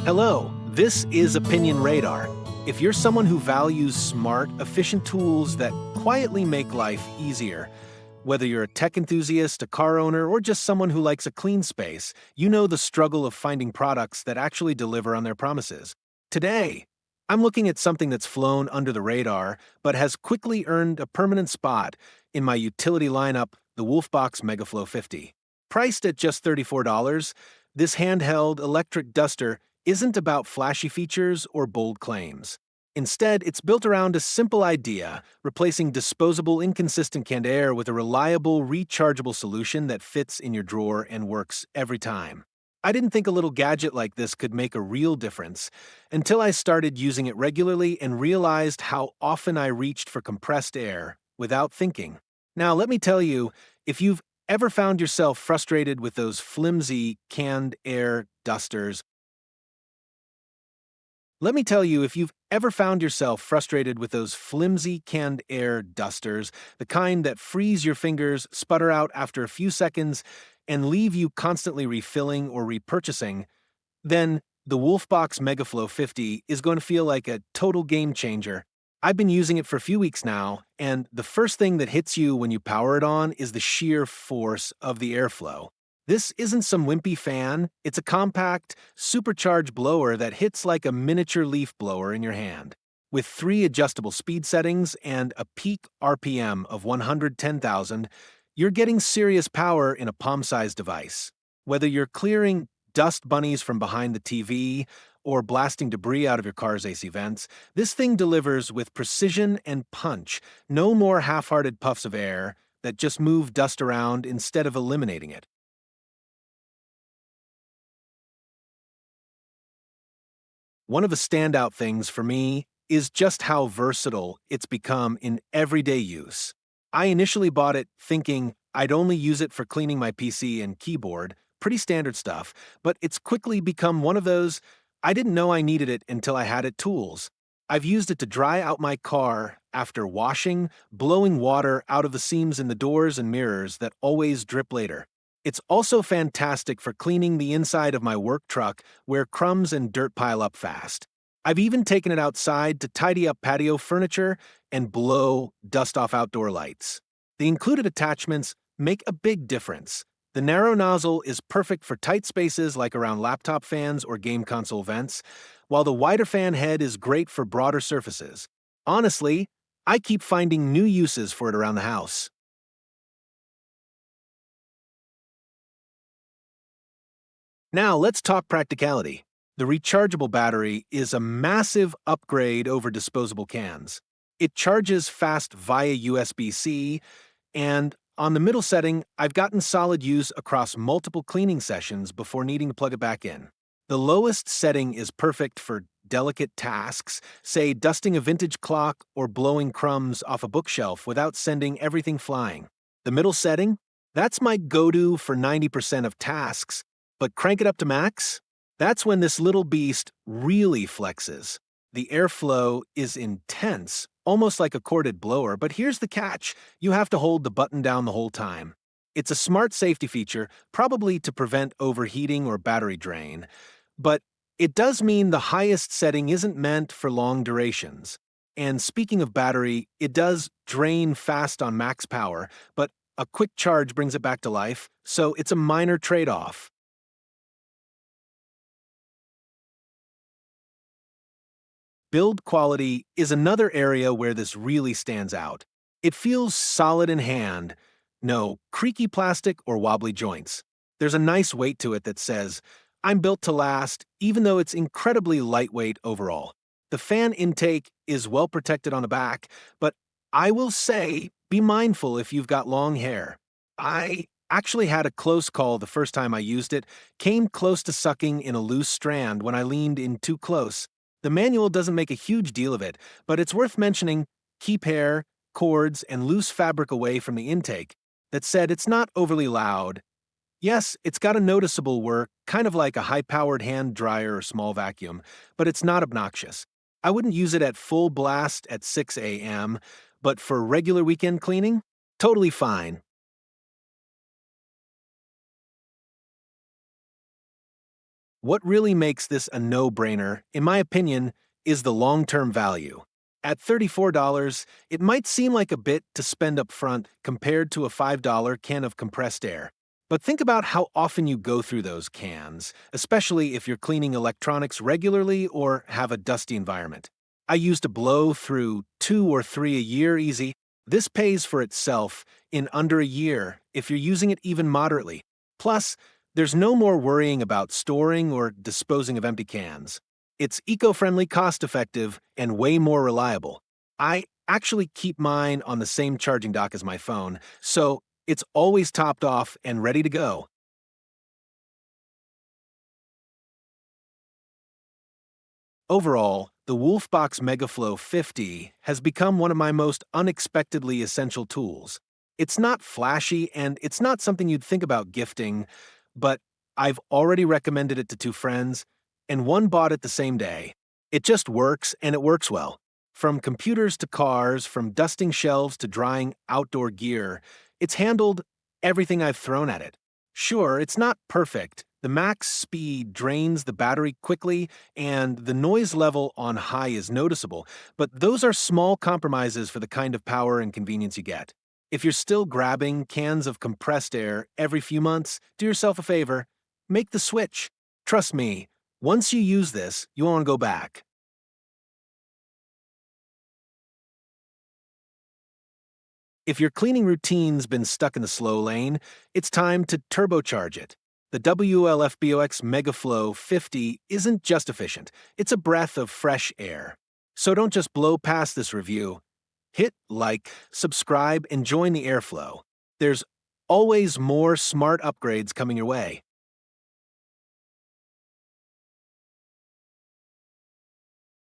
Hello, this is Opinion Radar. If you're someone who values smart, efficient tools that quietly make life easier, whether you're a tech enthusiast, a car owner, or just someone who likes a clean space, you know the struggle of finding products that actually deliver on their promises. Today, I'm looking at something that's flown under the radar, but has quickly earned a permanent spot in my utility lineup, the WOLFBOX MegaFlow 50. Priced at just $34, this handheld electric duster isn't about flashy features or bold claims. Instead, it's built around a simple idea, replacing disposable, inconsistent canned air with a reliable, rechargeable solution that fits in your drawer and works every time. I didn't think a little gadget like this could make a real difference until I started using it regularly and realized how often I reached for compressed air without thinking. Now, let me tell you, if you've ever found yourself frustrated with those flimsy canned air dusters, let me tell you, if you've ever found yourself frustrated with those flimsy canned air dusters, the kind that freeze your fingers, sputter out after a few seconds, and leave you constantly refilling or repurchasing, then the WOLFBOX MegaFlow 50 is going to feel like a total game changer. I've been using it for a few weeks now, and the first thing that hits you when you power it on is the sheer force of the airflow. This isn't some wimpy fan, it's a compact, supercharged blower that hits like a miniature leaf blower in your hand. With 3 adjustable speed settings and a peak RPM of 110,000, you're getting serious power in a palm-sized device. Whether you're clearing dust bunnies from behind the TV or blasting debris out of your car's AC vents, this thing delivers with precision and punch. No more half-hearted puffs of air that just move dust around instead of eliminating it. One of the standout things for me is just how versatile it's become in everyday use. I initially bought it thinking I'd only use it for cleaning my PC and keyboard, pretty standard stuff, but it's quickly become one of those I didn't know I needed it until I had it tools. I've used it to dry out my car after washing, blowing water out of the seams in the doors and mirrors that always drip later. It's also fantastic for cleaning the inside of my work truck where crumbs and dirt pile up fast. I've even taken it outside to tidy up patio furniture and blow dust off outdoor lights. The included attachments make a big difference. The narrow nozzle is perfect for tight spaces like around laptop fans or game console vents, while the wider fan head is great for broader surfaces. Honestly, I keep finding new uses for it around the house. Now, let's talk practicality. The rechargeable battery is a massive upgrade over disposable cans. It charges fast via USB-C, and on the middle setting, I've gotten solid use across multiple cleaning sessions before needing to plug it back in. The lowest setting is perfect for delicate tasks, say dusting a vintage clock or blowing crumbs off a bookshelf without sending everything flying. The middle setting? That's my go-to for 90% of tasks, but crank it up to max? That's when this little beast really flexes. The airflow is intense, almost like a corded blower, but here's the catch. You have to hold the button down the whole time. It's a smart safety feature, probably to prevent overheating or battery drain, but it does mean the highest setting isn't meant for long durations. And speaking of battery, it does drain fast on max power, but a quick charge brings it back to life, so it's a minor trade-off. Build quality is another area where this really stands out. It feels solid in hand, no creaky plastic or wobbly joints. There's a nice weight to it that says, I'm built to last, even though it's incredibly lightweight overall. The fan intake is well protected on the back, but I will say, be mindful if you've got long hair. I actually had a close call the first time I used it, came close to sucking in a loose strand when I leaned in too close. The manual doesn't make a huge deal of it, but it's worth mentioning keep hair, cords, and loose fabric away from the intake. That said, it's not overly loud. Yes, it's got a noticeable whir, kind of like a high-powered hand dryer or small vacuum, but it's not obnoxious. I wouldn't use it at full blast at 6 a.m., but for regular weekend cleaning, totally fine. What really makes this a no-brainer, in my opinion, is the long-term value. At $34, it might seem like a bit to spend up front compared to a $5 can of compressed air. But think about how often you go through those cans, especially if you're cleaning electronics regularly or have a dusty environment. I used to blow through 2 or 3 a year easy. This pays for itself in under a year if you're using it even moderately. Plus, there's no more worrying about storing or disposing of empty cans. It's eco-friendly, cost-effective, and way more reliable. I actually keep mine on the same charging dock as my phone, so it's always topped off and ready to go. Overall, the WOLFBOX MegaFlow 50 has become one of my most unexpectedly essential tools. It's not flashy and it's not something you'd think about gifting, but I've already recommended it to 2 friends, and one bought it the same day. It just works, and it works well. From computers to cars, from dusting shelves to drying outdoor gear, it's handled everything I've thrown at it. Sure, it's not perfect. The max speed drains the battery quickly, and the noise level on high is noticeable, but those are small compromises for the kind of power and convenience you get. If you're still grabbing cans of compressed air every few months, do yourself a favor. Make the switch. Trust me, once you use this, you won't go back. If your cleaning routine's been stuck in the slow lane, it's time to turbocharge it. The WLFBOX MegaFlow 50 isn't just efficient, it's a breath of fresh air. So don't just blow past this review. Hit like, subscribe, and join the airflow. There's always more smart upgrades coming your way.